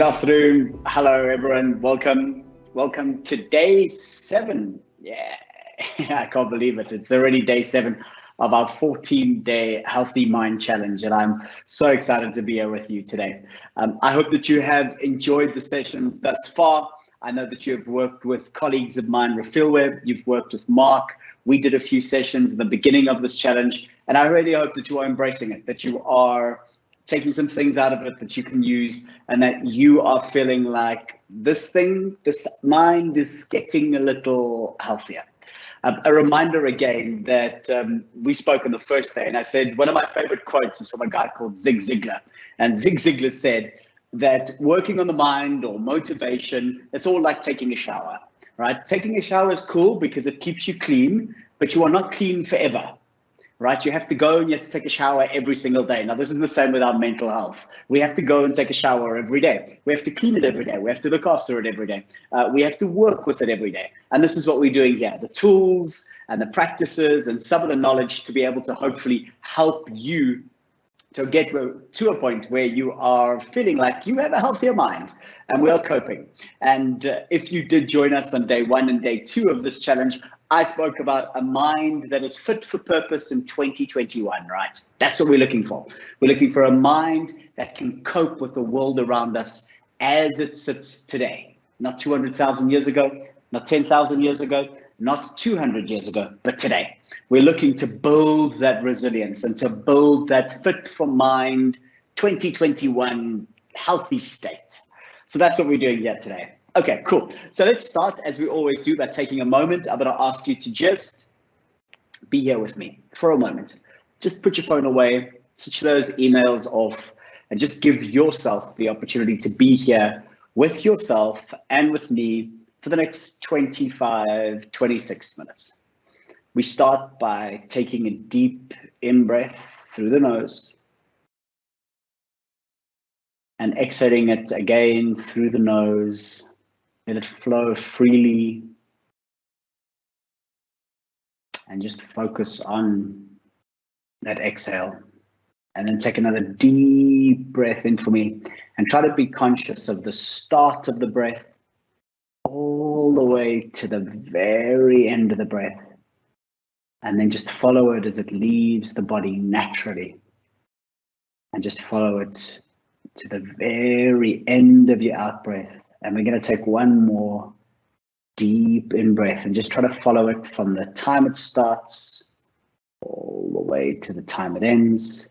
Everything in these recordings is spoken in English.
Good afternoon. Hello, everyone. Welcome to day 7. Yeah, I can't believe it. It's already day 7 of our 14-day Healthy Mind Challenge, and I'm so excited to be here with you today. I hope that you have enjoyed the sessions thus far. I know that you have worked with colleagues of mine, Rafilwe, you've worked with Mark. We did a few sessions at the beginning of this challenge, and I really hope that you are embracing it, that you are taking some things out of it that you can use, and that you are feeling like this mind is getting a little healthier. A reminder again that we spoke on the first day, and I said one of my favorite quotes is from a guy called Zig Ziglar. And Zig Ziglar said that working on the mind or motivation, it's all like taking a shower, right? Taking a shower is cool because it keeps you clean, but you are not clean forever. Right? You have to go and you have to take a shower every single day. Now, this is the same with our mental health. We have to go and take a shower every day. We have to clean it every day. We have to look after it every day. We have to work with it every day. And this is what we're doing here. The tools and the practices and some of the knowledge to be able to hopefully help you to get to a point where you are feeling like you have a healthier mind and we are coping. And if you did join us on day 1 and day 2 of this challenge, I spoke about a mind that is fit for purpose in 2021, right? That's what we're looking for. We're looking for a mind that can cope with the world around us as it sits today. Not 200,000 years ago, not 10,000 years ago, not 200 years ago, but today. We're looking to build that resilience and to build that fit for mind 2021 healthy state. So that's what we're doing here today. Okay, cool. So let's start, as we always do, by taking a moment. I'm going to ask you to just be here with me for a moment. Just put your phone away, switch those emails off, and just give yourself the opportunity to be here with yourself and with me for the next 25, 26 minutes. We start by taking a deep in-breath through the nose and exhaling it again through the nose. Let it flow freely and just focus on that exhale. And then take another deep breath in for me and try to be conscious of the start of the breath all the way to the very end of the breath. And then just follow it as it leaves the body naturally. And just follow it to the very end of your out breath. And we're going to take one more deep in breath and just try to follow it from the time it starts all the way to the time it ends,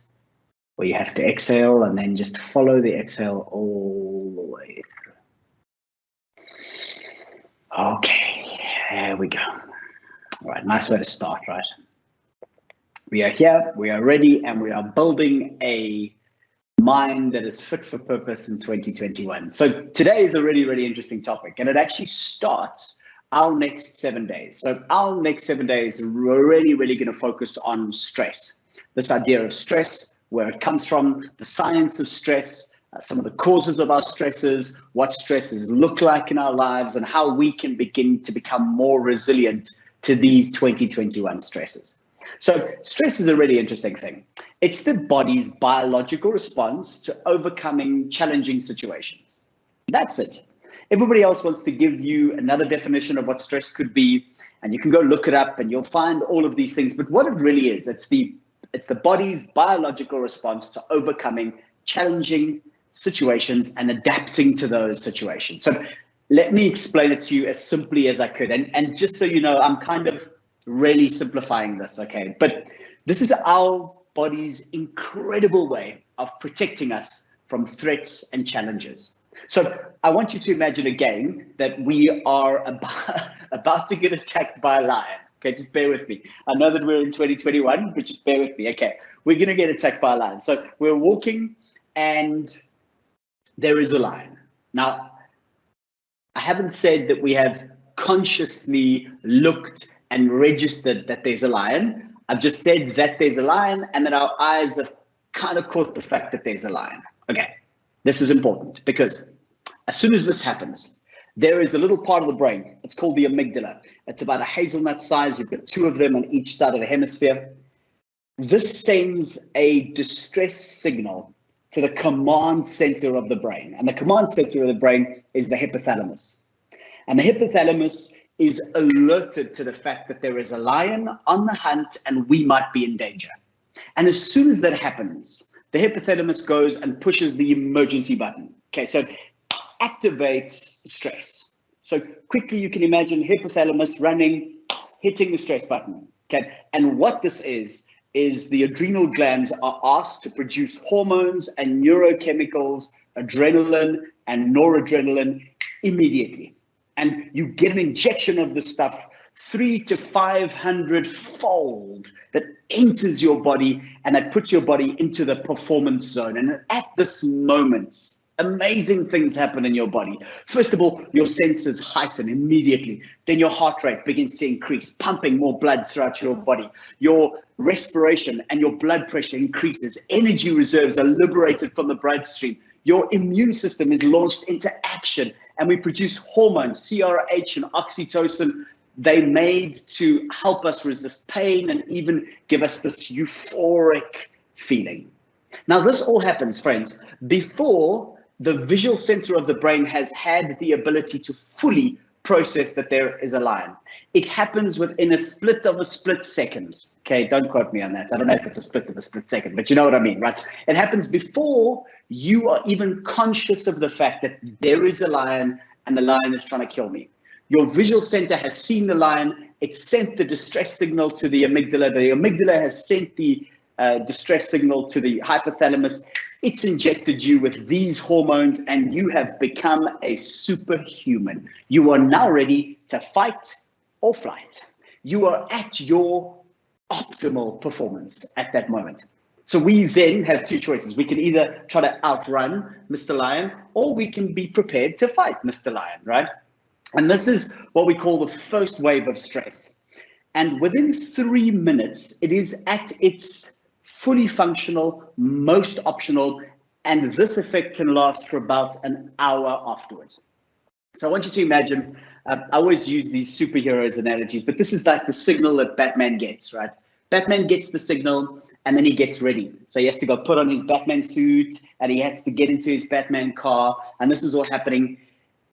where you have to exhale and then just follow the exhale all the way through. Okay, there we go. All right, nice way to start, right? We are here, we are ready, and we are building a mind that is fit for purpose in 2021. So today is a really, really interesting topic, and it actually starts our next 7 days. So our next 7 days are really, really going to focus on stress. This idea of stress, where it comes from, the science of stress, some of the causes of our stresses, what stresses look like in our lives, and how we can begin to become more resilient to these 2021 stresses. So stress is a really interesting thing. It's the body's biological response to overcoming challenging situations. That's it. Everybody else wants to give you another definition of what stress could be, and you can go look it up and you'll find all of these things. But what it really is, it's the body's biological response to overcoming challenging situations and adapting to those situations. So let me explain it to you as simply as I could. And just so you know, I'm kind of really simplifying this, okay? But this is our body's incredible way of protecting us from threats and challenges. So I want you to imagine again that we are about to get attacked by a lion. Okay, just bear with me. I know that we're in 2021, but just bear with me. Okay, we're going to get attacked by a lion. So we're walking and there is a lion. Now, I haven't said that we have consciously looked and registered that there's a lion. I've just said that there's a lion and that our eyes have kind of caught the fact that there's a lion. Okay, this is important because as soon as this happens, there is a little part of the brain. It's called the amygdala. It's about a hazelnut size. You've got 2 of them on each side of the hemisphere. This sends a distress signal to the command center of the brain. And the command center of the brain is the hypothalamus. And the hypothalamus is alerted to the fact that there is a lion on the hunt and we might be in danger. And as soon as that happens, the hypothalamus goes and pushes the emergency button. Okay, so it activates stress. So quickly you can imagine hypothalamus running, hitting the stress button. Okay, and what this is the adrenal glands are asked to produce hormones and neurochemicals, adrenaline and noradrenaline immediately. And you get an injection of the stuff 300 to 500 fold that enters your body and that puts your body into the performance zone. And at this moment, amazing things happen in your body. First of all, your senses heighten immediately. Then your heart rate begins to increase, pumping more blood throughout your body. Your respiration and your blood pressure increases. Energy reserves are liberated from the bloodstream. Your immune system is launched into action, and we produce hormones, CRH and oxytocin. They made to help us resist pain and even give us this euphoric feeling. Now, this all happens, friends, before the visual center of the brain has had the ability to fully process that there is a lion. It happens within a split of a split second. Okay, don't quote me on that. I don't know if it's a split of a split second, but you know what I mean, right? It happens before you are even conscious of the fact that there is a lion and the lion is trying to kill me. Your visual center has seen the lion. It sent the distress signal to the amygdala. The amygdala has sent the distress signal to the hypothalamus. It's injected you with these hormones and you have become a superhuman. You are now ready to fight or flight. You are at your optimal performance at that moment. So we then have two choices. We can either try to outrun Mr. Lion or we can be prepared to fight Mr. Lion, right? And this is what we call the first wave of stress. And within 3 minutes, it is at its fully functional, most optional, and this effect can last for about an hour afterwards. So I want you to imagine, I always use these superheroes analogies, but this is like the signal that Batman gets, right? Batman gets the signal and then he gets ready. So he has to go put on his Batman suit and he has to get into his Batman car. And this is all happening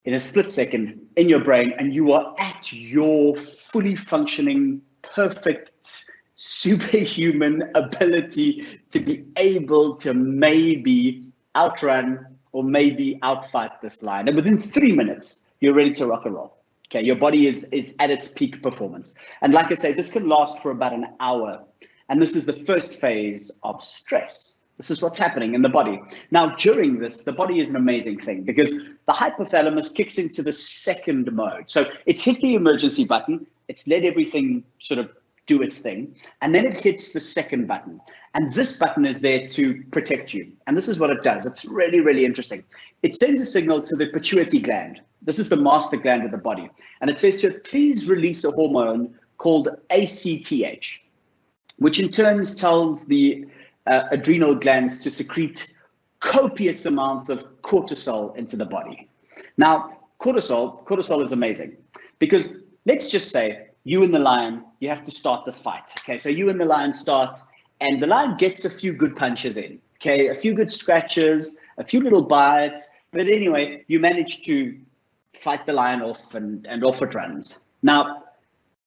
in a split second in your brain, and you are at your fully functioning, perfect, superhuman ability to be able to maybe outrun or maybe outfight this lion. And within 3 minutes, you're ready to rock and roll. Okay, your body is at its peak performance. And like I say, this can last for about an hour. And this is the first phase of stress. This is what's happening in the body. Now, during this, the body is an amazing thing because the hypothalamus kicks into the second mode. So it's hit the emergency button. It's let everything sort of do its thing. And then it hits the second button. And this button is there to protect you. And this is what it does. It's really, really interesting. It sends a signal to the pituitary gland. This is the master gland of the body. And it says to it, please release a hormone called ACTH, which in turn tells the adrenal glands to secrete copious amounts of cortisol into the body. Now, cortisol is amazing because let's just say you and the lion, you have to start this fight. Okay, so you and the lion start and the lion gets a few good punches in, okay, a few good scratches, a few little bites, but anyway, you manage to fight the lion off and off it runs. Now,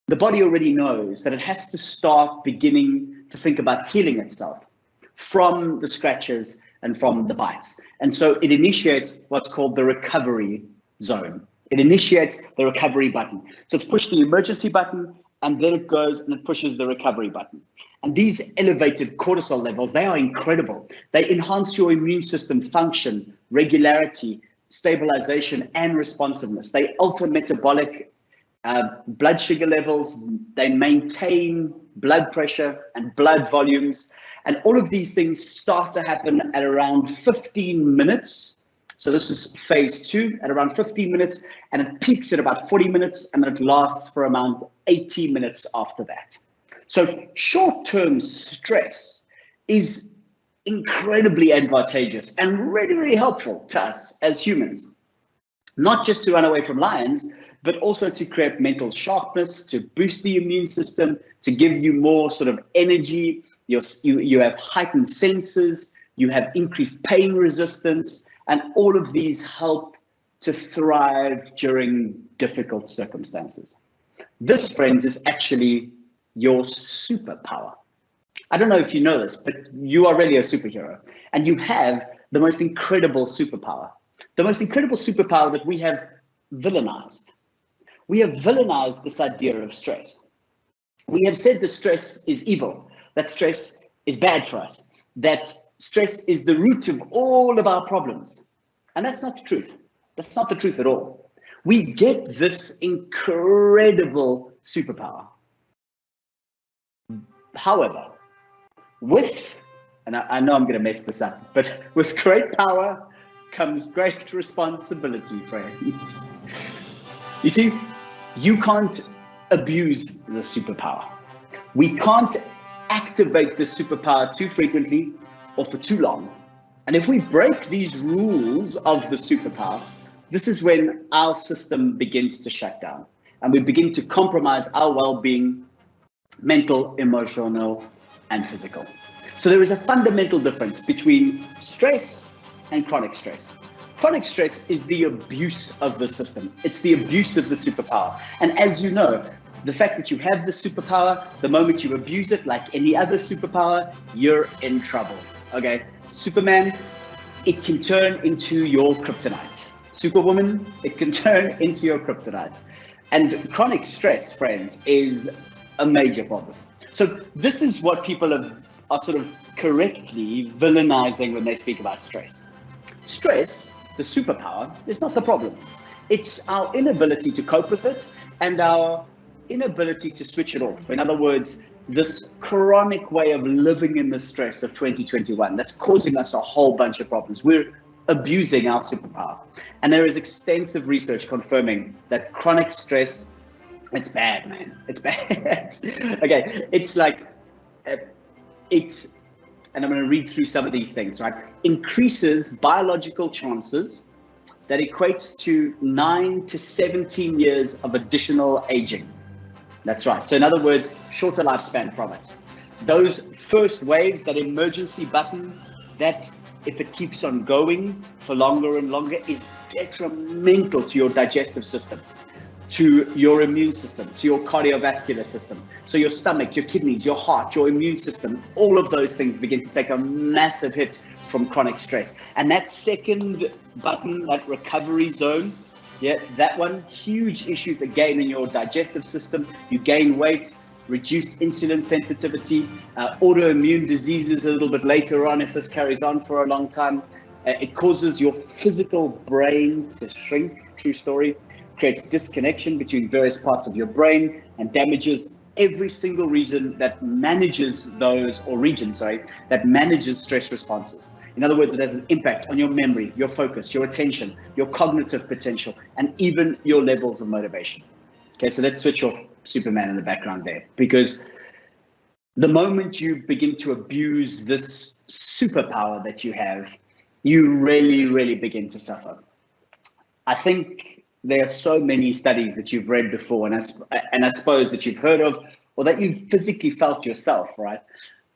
the body already knows that it has to start beginning to think about healing itself from the scratches and from the bites. And so it initiates what's called the recovery zone. It initiates the recovery button. So it's pushed the emergency button and then it goes and it pushes the recovery button. And these elevated cortisol levels, they are incredible. They enhance your immune system function, regularity, stabilization, and responsiveness. They alter metabolic blood sugar levels. They maintain blood pressure and blood volumes. And all of these things start to happen at around 15 minutes. So this is phase 2 at around 15 minutes, and it peaks at about 40 minutes, and then it lasts for around 80 minutes after that. So short-term stress is incredibly advantageous and really, really helpful to us as humans, not just to run away from lions, but also to create mental sharpness, to boost the immune system, to give you more sort of energy. You have heightened senses, you have increased pain resistance, and all of these help to thrive during difficult circumstances. This, friends, is actually your superpower. I don't know if you know this, but you are really a superhero, and you have the most incredible superpower. The most incredible superpower that we have villainized. We have villainized this idea of stress. We have said that stress is evil, that stress is bad for us, that stress is the root of all of our problems. And that's not the truth. That's not the truth at all. We get this incredible superpower. However, and I know I'm going to mess this up, but with great power comes great responsibility, friends. You see, you can't abuse the superpower. We can't activate the superpower too frequently or for too long. And if we break these rules of the superpower, this is when our system begins to shut down and we begin to compromise our well-being, mental, emotional, and physical. So there is a fundamental difference between stress and chronic stress. Chronic stress is the abuse of the system. It's the abuse of the superpower. And as you know, the fact that you have the superpower, the moment you abuse it, like any other superpower, you're in trouble. Okay, Superman, it can turn into your kryptonite. Superwoman, it can turn into your kryptonite. And chronic stress, friends, is a major problem. So this is what people are sort of correctly villainizing when they speak about stress. Stress, the superpower, is not the problem. It's our inability to cope with it and our inability to switch it off. In other words, this chronic way of living in the stress of 2021 that's causing us a whole bunch of problems. We're abusing our superpower. And there is extensive research confirming that chronic stress, it's bad, man. It's bad. Okay, it's like, and I'm going to read through some of these things, right? Increases biological chances that equates to 9 to 17 years of additional aging. That's right. So in other words, shorter lifespan from it. Those first waves, that emergency button, that if it keeps on going for longer and longer is detrimental to your digestive system, to your immune system, to your cardiovascular system. So your stomach, your kidneys, your heart, your immune system, all of those things begin to take a massive hit from chronic stress. And that second button, that recovery zone, yeah, that one, huge issues again in your digestive system. You gain weight, reduced insulin sensitivity, autoimmune diseases a little bit later on if this carries on for a long time. It causes your physical brain to shrink, true story, creates disconnection between various parts of your brain and damages every single region that manages that manages stress responses. In other words, it has an impact on your memory, your focus, your attention, your cognitive potential, and even your levels of motivation. Okay, so let's switch off Superman in the background there, because the moment you begin to abuse this superpower that you have, you really, really begin to suffer. I think there are so many studies that you've read before, and I suppose that you've heard of, or that you've physically felt yourself, right?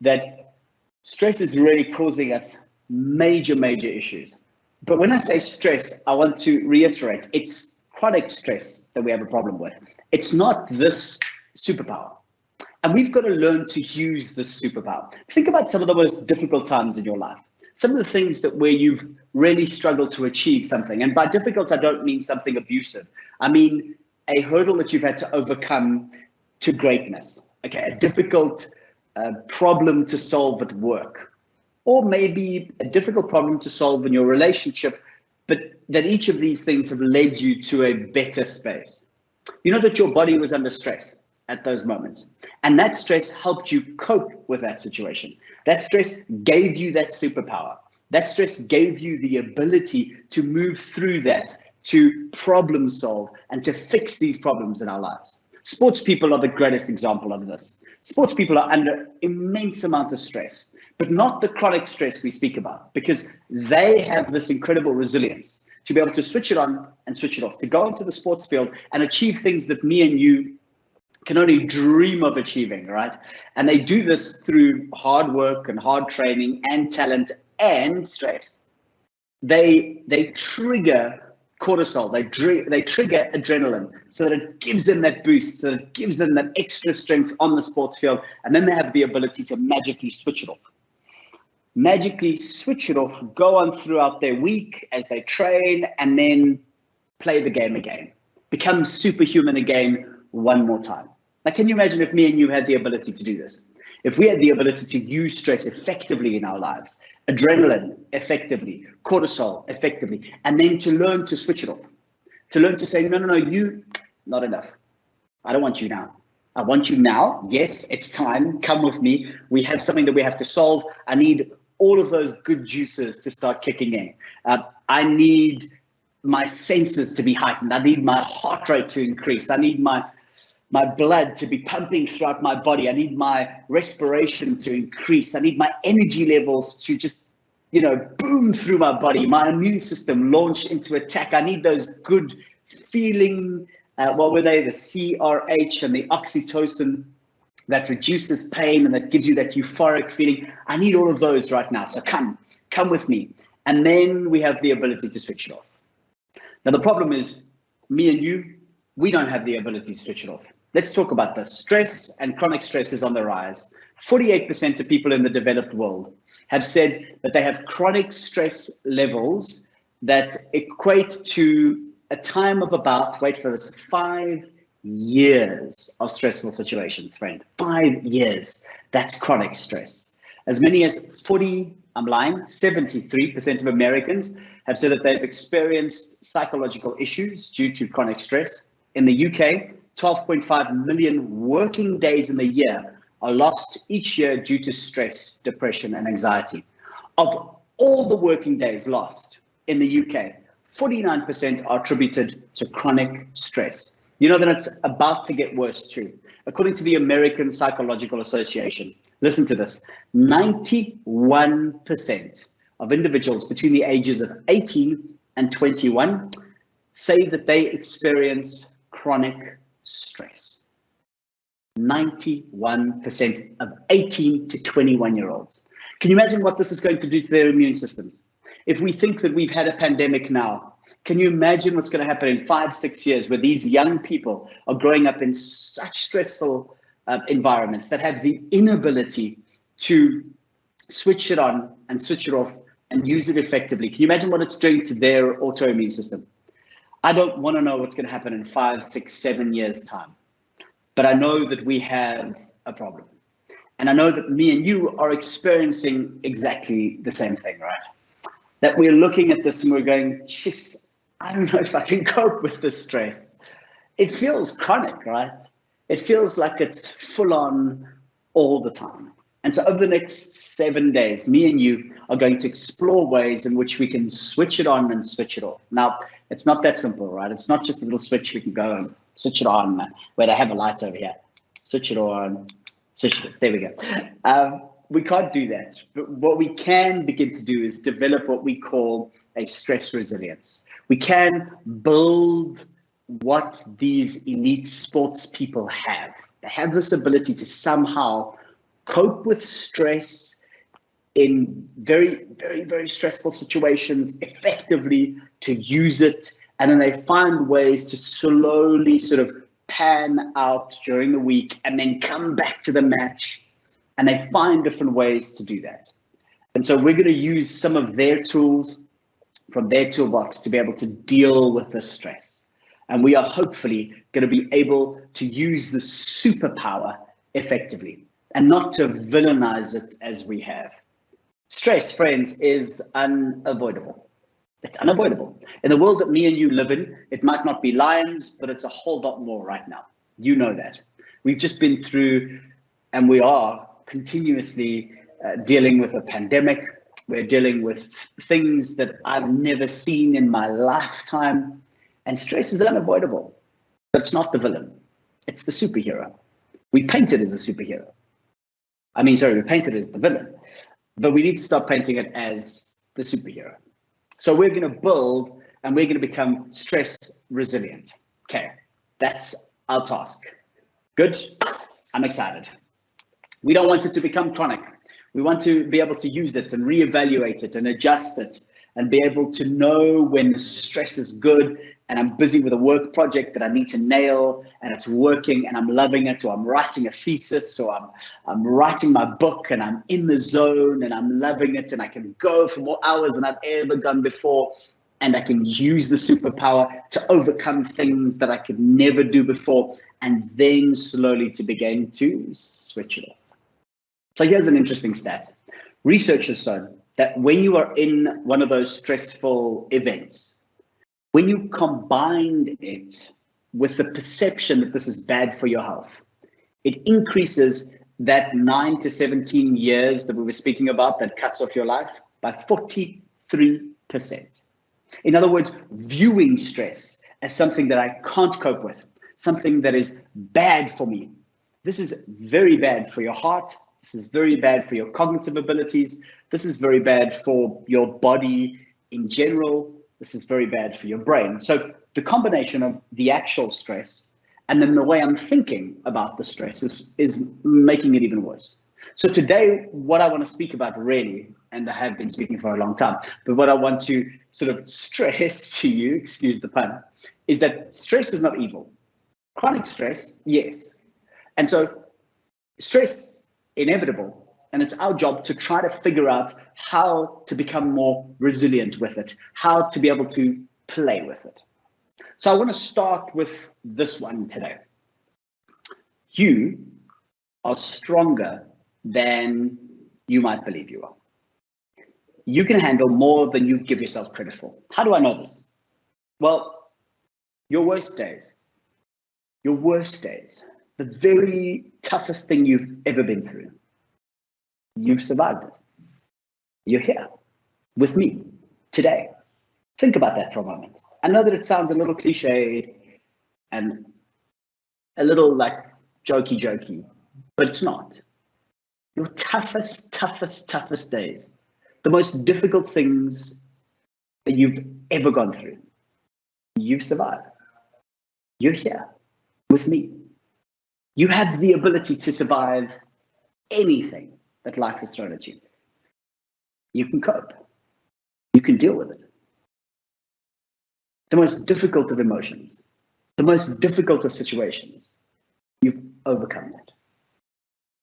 That stress is really causing us major issues. But when I say stress, I want to reiterate, it's chronic stress that we have a problem with. It's not this superpower. And we've got to learn to use this superpower. Think about some of the most difficult times in your life. Some of the things that where you've really struggled to achieve something. And by difficult, I don't mean something abusive. I mean a hurdle that you've had to overcome to greatness. Okay, a difficult problem to solve at work. Or maybe a difficult problem to solve in your relationship, but that each of these things have led you to a better space. You know that your body was under stress at those moments, and that stress helped you cope with that situation. That stress gave you that superpower. That stress gave you the ability to move through that, to problem solve, and to fix these problems in our lives. Sports people are the greatest example of this. Sports people are under immense amount of stress, but not the chronic stress we speak about, because they have this incredible resilience to be able to switch it on and switch it off, to go into the sports field and achieve things that me and you can only dream of achieving, right? And they do this through hard work and hard training and talent and stress. They trigger cortisol, they trigger adrenaline, so that it gives them that boost, so that it gives them that extra strength on the sports field, and then they have the ability to magically switch it off. Magically switch it off, go on throughout their week as they train, and then play the game again. Become superhuman again one more time. Now, can you imagine if me and you had the ability to do this? If we had the ability to use stress effectively in our lives, adrenaline effectively, cortisol effectively, and then to learn to switch it off, to learn to say, no, you, not enough. I don't want you now. I want you now. Yes, it's time. Come with me. We have something that we have to solve. I need all of those good juices to start kicking in. I need my senses to be heightened. I need my heart rate to increase. I need my blood to be pumping throughout my body. I need my respiration to increase. I need my energy levels to just, boom through my body. My immune system launch into attack. I need those good feeling, what were they? The CRH and the oxytocin that reduces pain and that gives you that euphoric feeling. I need all of those right now. So come with me. And then we have the ability to switch it off. Now, the problem is me and you, we don't have the ability to switch it off. Let's talk about this. Stress and chronic stress is on the rise. 48% of people in the developed world have said that they have chronic stress levels that equate to a time of about, wait for this, 5 years of stressful situations, friend. 5 years. That's chronic stress. As many as 73% of Americans have said that they've experienced psychological issues due to chronic stress. In the UK, 12.5 million working days in the year are lost each year due to stress, depression, and anxiety. Of all the working days lost in the UK, 49% are attributed to chronic stress. You know that it's about to get worse too. According to the American Psychological Association, listen to this, 91% of individuals between the ages of 18 and 21 say that they experience chronic stress. 91% of 18 to 21-year-olds. Can you imagine what this is going to do to their immune systems? If we think that we've had a pandemic now, can you imagine what's going to happen in 5-6 years where these young people are growing up in such stressful environments that have the inability to switch it on and switch it off and use it effectively? Can you imagine what it's doing to their autoimmune system? I don't want to know what's going to happen in 5, 6, 7 years' time, but I know that we have a problem. And I know that me and you are experiencing exactly the same thing, right? That we're looking at this and we're going, jeez, I don't know if I can cope with this stress. It feels chronic, right? It feels like it's full on all the time. And so over the next 7 days, me and you are going to explore ways in which we can switch it on and switch it off. Now, it's not that simple, right? It's not just a little switch we can go and switch it on. Wait, I have a light over here. Switch it on, switch it off. There we go. We can't do that. But what we can begin to do is develop what we call a stress resilience. We can build what these elite sports people have. They have this ability to somehow cope with stress in very, very, very stressful situations effectively, to use it, and then they find ways to slowly sort of pan out during the week and then come back to the match, and they find different ways to do that. And so we're going to use some of their tools from their toolbox to be able to deal with the stress. And we are hopefully going to be able to use the superpower effectively and not to villainize it as we have. Stress, friends, is unavoidable. It's unavoidable. In the world that me and you live in, it might not be lions, but it's a whole lot more right now. You know that. We've just been through, and we are continuously dealing with a pandemic. We're dealing with things that I've never seen in my lifetime. And stress is unavoidable, but it's not the villain. It's the superhero. We paint it as a superhero. We paint it as the villain, but we need to start painting it as the superhero. So we're going to build and we're going to become stress resilient. Okay, that's our task. Good. I'm excited. We don't want it to become chronic. We want to be able to use it and reevaluate it and adjust it and be able to know when the stress is good and I'm busy with a work project that I need to nail and it's working and I'm loving it, or I'm writing a thesis, or I'm writing my book and I'm in the zone and I'm loving it and I can go for more hours than I've ever gone before, and I can use the superpower to overcome things that I could never do before, and then slowly to begin to switch it off. So here's an interesting stat. Research has shown that when you are in one of those stressful events, when you combine it with the perception that this is bad for your health, it increases that 9 to 17 years that we were speaking about that cuts off your life by 43%. In other words, viewing stress as something that I can't cope with, something that is bad for me. This is very bad for your heart. This is very bad for your cognitive abilities. This is very bad for your body in general. This is very bad for your brain. So the combination of the actual stress and then the way I'm thinking about the stress is making it even worse. So today, what I want to speak about really, and I have been speaking for a long time, but what I want to sort of stress to you, excuse the pun, is that stress is not evil. Chronic stress, yes. And so stress, inevitable, and it's our job to try to figure out how to become more resilient with it, how to be able to play with it. So I want to start with this one today. You are stronger than you might believe you are. You can handle more than you give yourself credit for. How do I know this? Well, your worst days, the very toughest thing you've ever been through, you've survived it. You're here with me today. Think about that for a moment. I know that it sounds a little cliche and a little like jokey, but it's not. Your toughest days, the most difficult things that you've ever gone through, you've survived. You're here with me. You have the ability to survive anything that life has thrown at you. You can cope. You can deal with it. The most difficult of emotions, the most difficult of situations, you've overcome that.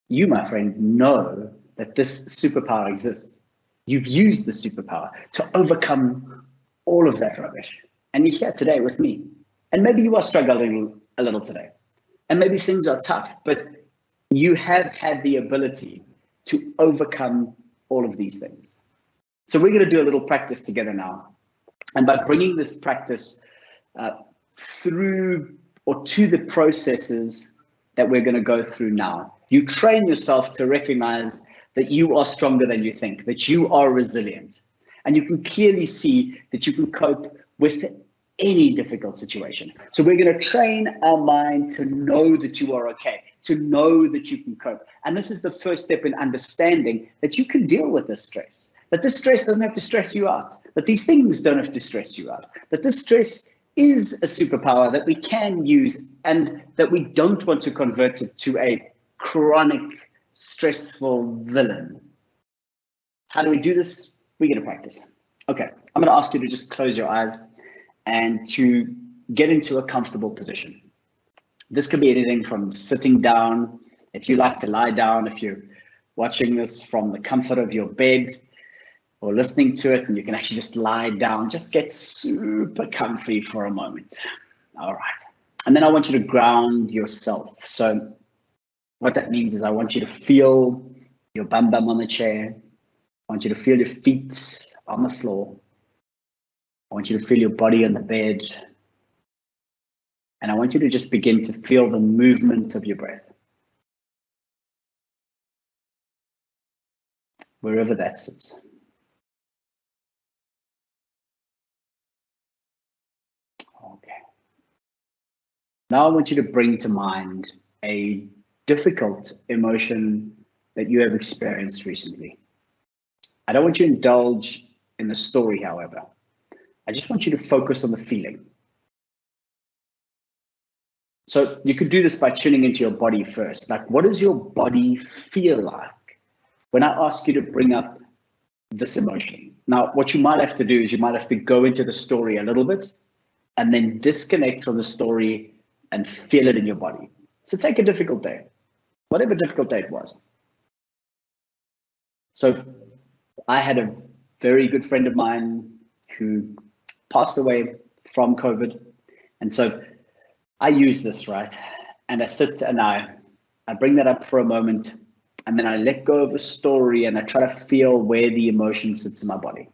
You, my friend, know that this superpower exists. You've used the superpower to overcome all of that rubbish. And you're here today with me. And maybe you are struggling a little today. And maybe things are tough, but you have had the ability to overcome all of these things. So we're going to do a little practice together now. And by bringing this practice through or to the processes that we're going to go through now, you train yourself to recognize that you are stronger than you think, that you are resilient. And you can clearly see that you can cope with any difficult situation. So we're going to train our mind to know that you are okay, to know that you can cope. And this is the first step in understanding that you can deal with this stress, that this stress doesn't have to stress you out, that these things don't have to stress you out, that this stress is a superpower that we can use and that we don't want to convert it to a chronic, stressful villain. How do we do this? We're going to practice. Okay, I'm going to ask you to just close your eyes and to get into a comfortable position. This could be anything from sitting down, if you like to lie down, if you're watching this from the comfort of your bed or listening to it and you can actually just lie down, just get super comfy for a moment. All right. And then I want you to ground yourself. So what that means is I want you to feel your bum on the chair. I want you to feel your feet on the floor. I want you to feel your body on the bed. And I want you to just begin to feel the movement of your breath. Wherever that sits. Okay. Now I want you to bring to mind a difficult emotion that you have experienced recently. I don't want you to indulge in the story, however. I just want you to focus on the feeling. So you could do this by tuning into your body first. Like, what does your body feel like when I ask you to bring up this emotion, now what you might have to do is you might have to go into the story a little bit and then disconnect from the story and feel it in your body. So take a difficult day, whatever difficult day it was. So I had a very good friend of mine who passed away from COVID. And so I use this, right? And I sit and I bring that up for a moment, and then I let go of the story and I try to feel where the emotion sits in my body.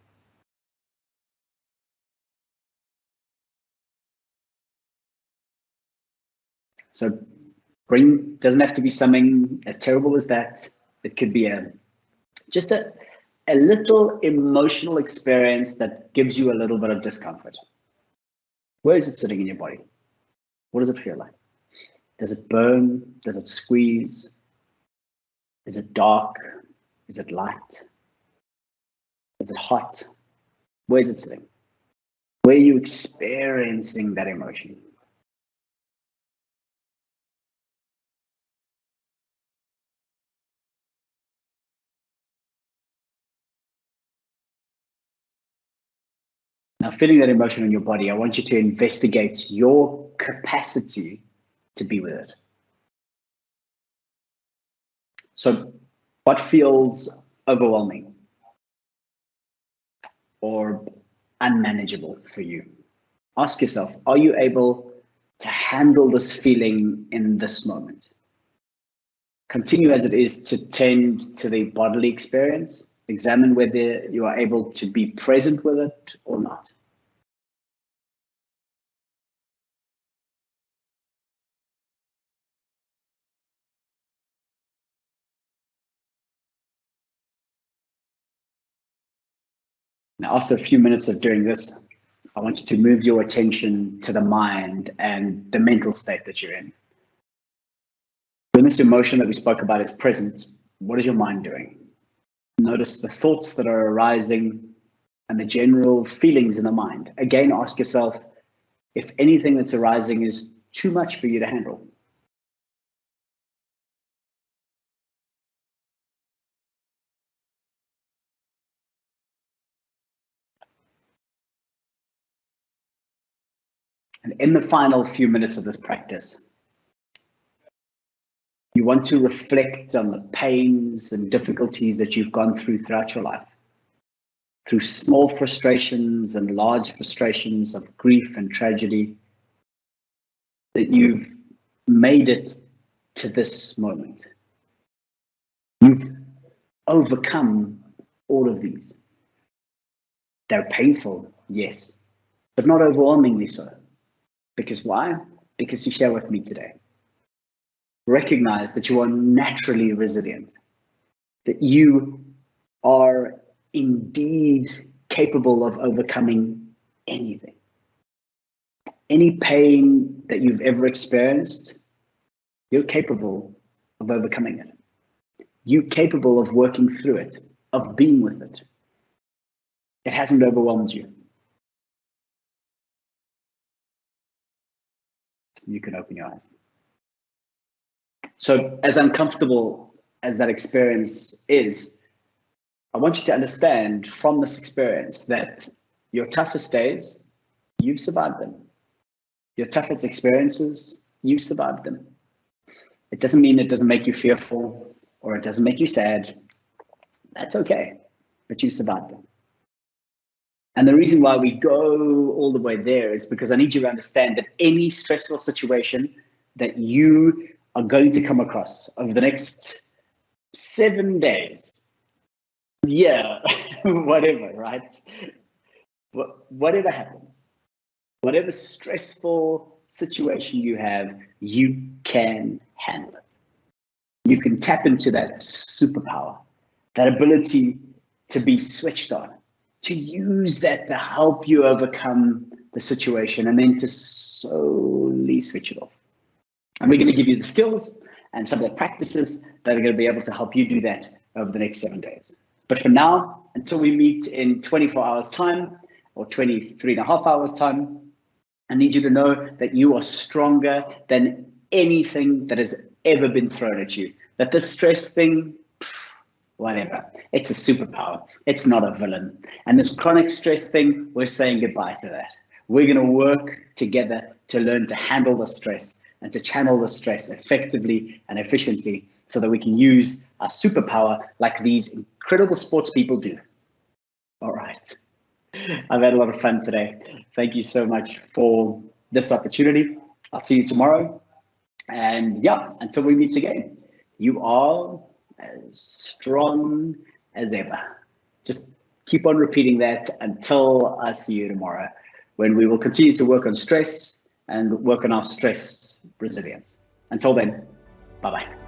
So doesn't have to be something as terrible as that. It could be just a little emotional experience that gives you a little bit of discomfort. Where is it sitting in your body? What does it feel like? Does it burn? Does it squeeze? Is it dark? Is it light? Is it hot? Where is it sitting? Where are you experiencing that emotion? Now, feeling that emotion in your body, I want you to investigate your capacity to be with it. So what feels overwhelming or unmanageable for you? Ask yourself, are you able to handle this feeling in this moment? Continue as it is to tend to the bodily experience. Examine whether you are able to be present with it or not. Now, after a few minutes of doing this, I want you to move your attention to the mind and the mental state that you're in. When this emotion that we spoke about is present, what is your mind doing? Notice the thoughts that are arising and the general feelings in the mind. Again, ask yourself if anything that's arising is too much for you to handle. And in the final few minutes of this practice, you want to reflect on the pains and difficulties that you've gone through throughout your life, through small frustrations and large frustrations of grief and tragedy, that you've made it to this moment. You've overcome all of these. They're painful, yes, but not overwhelmingly so. Because why? Because you're here with me today. Recognize that you are naturally resilient, that you are indeed capable of overcoming anything. Any pain that you've ever experienced, you're capable of overcoming it. You're capable of working through it, of being with it. It hasn't overwhelmed you. You can open your eyes. So as uncomfortable as that experience is, I want you to understand from this experience that your toughest days, you've survived them. Your toughest experiences, you've survived them. It doesn't mean it doesn't make you fearful or it doesn't make you sad. That's okay, but you survived them. And the reason why we go all the way there is because I need you to understand that any stressful situation that you are going to come across over the next 7 days, yeah, whatever, right? Whatever happens, whatever stressful situation you have, you can handle it. You can tap into that superpower, that ability to be switched on, to use that to help you overcome the situation and then to slowly switch it off. And we're going to give you the skills and some of the practices that are going to be able to help you do that over the next 7 days. But for now, until we meet in 24 hours time or 23 and a half hours time, I need you to know that you are stronger than anything that has ever been thrown at you. That this stress thing, whatever. It's a superpower. It's not a villain. And this chronic stress thing, we're saying goodbye to that. We're going to work together to learn to handle the stress and to channel the stress effectively and efficiently so that we can use our superpower like these incredible sports people do. All right. I've had a lot of fun today. Thank you so much for this opportunity. I'll see you tomorrow. And yeah, until we meet again, you are as strong as ever. Just keep on repeating that until I see you tomorrow, when we will continue to work on stress and work on our stress resilience. Until then, bye-bye.